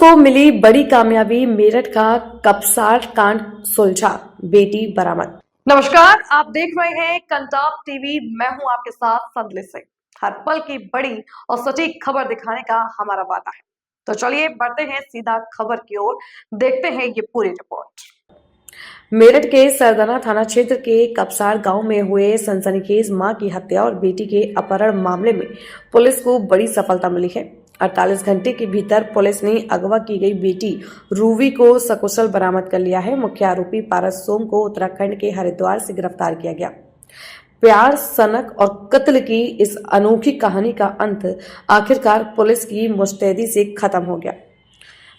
को मिली बड़ी कामयाबी, मेरठ का कपसार कांड सुलझा, बेटी बरामद। नमस्कार, आप देख रहे हैं कंटाप टीवी। मैं हूं आपके साथ संदली सिंह। हर पल की बड़ी और सटीक खबर दिखाने का हमारा वादा है। तो चलिए बढ़ते हैं सीधा खबर की ओर, देखते हैं ये पूरी रिपोर्ट। मेरठ के सरदाना थाना क्षेत्र के कपसार गांव में हुए सनसनीखेज मां की हत्या और बेटी के अपहरण मामले में पुलिस को बड़ी सफलता मिली है। 48 घंटे के भीतर पुलिस ने अगवा की गई बेटी रूवी को सकुशल बरामद कर लिया है। मुख्य आरोपी पारस सोम को उत्तराखंड के हरिद्वार से गिरफ्तार किया गया। प्यार, सनक और कत्ल की इस अनोखी कहानी का अंत आखिरकार पुलिस की मुस्तैदी से खत्म हो गया।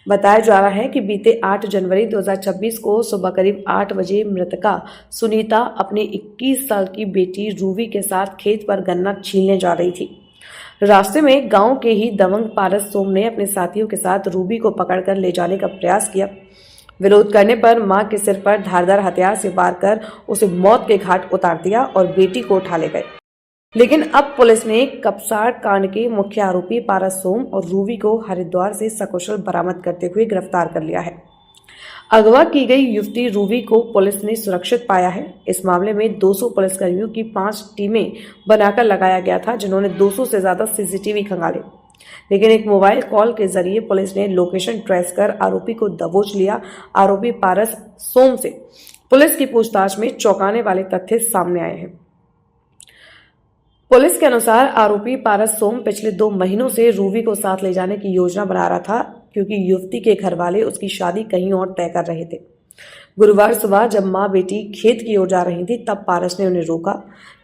बताया जा रहा है कि बीते 8 जनवरी 2026 को सुबह करीब 8 बजे मृतका सुनीता अपनी 21 साल की बेटी रूवी के साथ खेत पर गन्ना छीलने जा रही थी। रास्ते में गांव के ही दबंग पारस सोम ने अपने साथियों के साथ रूबी को पकड़कर ले जाने का प्रयास किया। विरोध करने पर मां के सिर पर धारदार हथियार से वार कर उसे मौत के घाट उतार दिया और बेटी को उठा ले गए। लेकिन अब पुलिस ने कपसार कांड के मुख्य आरोपी पारस सोम और रूवी को हरिद्वार से सकुशल बरामद करते हुए गिरफ्तार कर लिया है। अगवा की गई युवती रूवी को पुलिस ने सुरक्षित पाया है। इस मामले में 200 पुलिसकर्मियों की 5 टीमें बनाकर लगाया गया था, जिन्होंने 200 से ज्यादा सीसीटीवी खंगाले। लेकिन एक मोबाइल कॉल के जरिए पुलिस ने लोकेशन ट्रेस कर आरोपी को दबोच लिया। आरोपी पारस सोम से पुलिस की पूछताछ में चौंकाने वाले तथ्य सामने आए हैं। पुलिस के अनुसार आरोपी पारस सोम पिछले 2 महीनों से रूवी को साथ ले जाने की योजना बना रहा था, क्योंकि युवती के घर वाले उसकी शादी कहीं और तय कर रहे थे। गुरुवार सुबह जब मां बेटी खेत की ओर जा रही थी, तब पारस ने उन्हें रोका।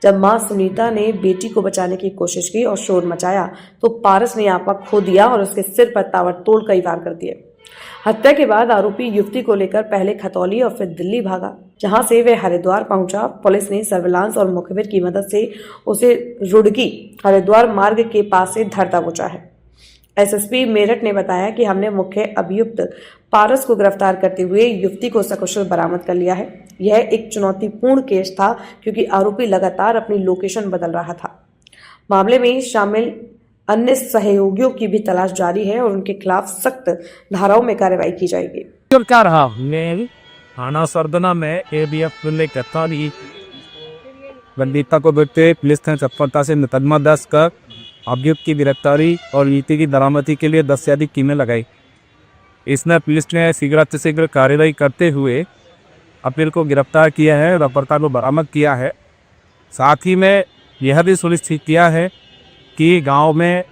जब मां सुनीता ने बेटी को बचाने की कोशिश की और शोर मचाया, तो पारस ने आपा खो दिया और उसके सिर पर ताबड़तोड़ कई वार कर दिए। हत्या के बाद आरोपी युवती को लेकर पहले खतौली और फिर दिल्ली भागा, जहां से वे हरिद्वार पहुंचा। पुलिस ने सर्विलांस और मुखबिर की मदद से उसे रुड़की हरिद्वार मार्ग के पास से धर दबोचा है। एसएसपी मेरठ ने बताया कि हमने मुख्य अभियुक्त पारस को गिरफ्तार करते हुए युवती को सकुशल बरामद कर लिया है। यह एक चुनौतीपूर्ण केस था, क्योंकि आरोपी लगातार अपनी लोकेशन बदल रहा था। मामले में शामिल अन्य सहयोगियों की भी तलाश जारी है और उनके खिलाफ सख्त धाराओं में कार्रवाई की जाएगी। क्या रहा थाना सरदना में एबीएफ ने गिरफ्तारी बंदीता को देखते पुलिस ने तत्परता से मुकदमा दर्ज कर अभियुक्त की गिरफ्तारी और नीति की बरामदी के लिए 10 से अधिक टीमें लगाई। इसमें पुलिस ने शीघ्र से शीघ्र कार्रवाई करते हुए अपील को गिरफ्तार किया है और अपराधी को बरामद किया है। साथ ही में यह भी सुनिश्चित किया है कि गांव में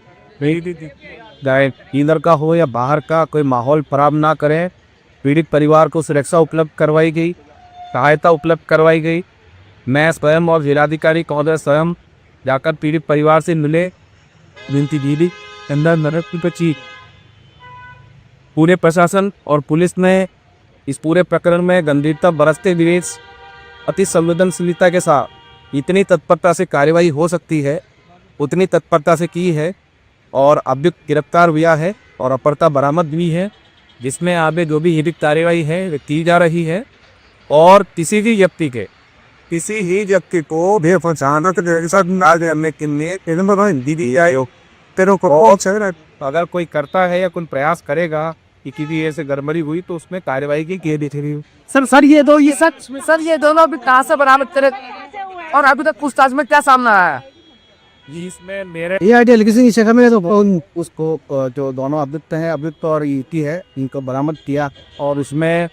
इधर का हो या बाहर का कोई माहौल खराब ना करें। पीड़ित परिवार को सुरक्षा उपलब्ध करवाई गई, सहायता उपलब्ध करवाई गई। मैं स्वयं और जिलाधिकारी महोदय स्वयं जाकर पीड़ित परिवार से मिले, विनती दीदी अंदर पूरे प्रशासन और पुलिस ने इस पूरे प्रकरण में गंभीरता बरतते हुए अति संवेदनशीलता के साथ इतनी तत्परता से कार्रवाई हो सकती है उतनी तत्परता से की है और अभियुक्त गिरफ्तार हुआ है और अपराधी बरामद हुई है, जिसमें आगे जो भी हित कार्रवाई है की जा रही है। और किसी भी व्यक्ति को बेपहचानक अगर कोई करता है या कोई प्रयास करेगा कि किसी ऐसे गड़बड़ी हुई तो उसमें कार्रवाई की रही। सर ये दोनों अभी कहाँ से बरामद करे और अभी तक पूछताछ में क्या सामने आया है? इसमें मेरे ये आइडिया किसी जगह में तो उसको जो दोनों अभियुक्त और ईटी है, इनको बरामद किया और उसमें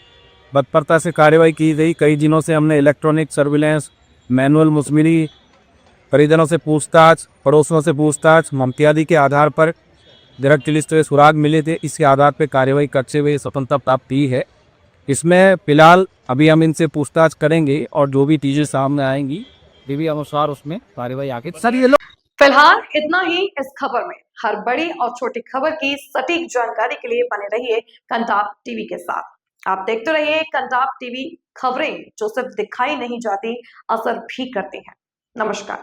तत्परता से कार्रवाई की गई। कई दिनों से हमने इलेक्ट्रॉनिक सर्विलेंस, मैनुअल मुसमिरी, परिजनों से पूछताछ, पड़ोसियों से पूछताछ इत्यादि के आधार पर डायरेक्ट लिस्ट से सुराग मिले थे। इसके आधार पर कार्रवाई करते हुए सफलता प्राप्त की है। इसमें फिलहाल अभी हम इनसे पूछताछ करेंगे और जो भी चीज़ें सामने आएंगी विधि अनुसार उसमें कार्रवाई आगे। सर ये फिलहाल इतना ही इस खबर में। हर बड़ी और छोटी खबर की सटीक जानकारी के लिए बने रहिए कंटाप टीवी के साथ। आप देखते रहिए कंटाप टीवी, खबरें जो सिर्फ दिखाई नहीं जाती, असर भी करती हैं। नमस्कार।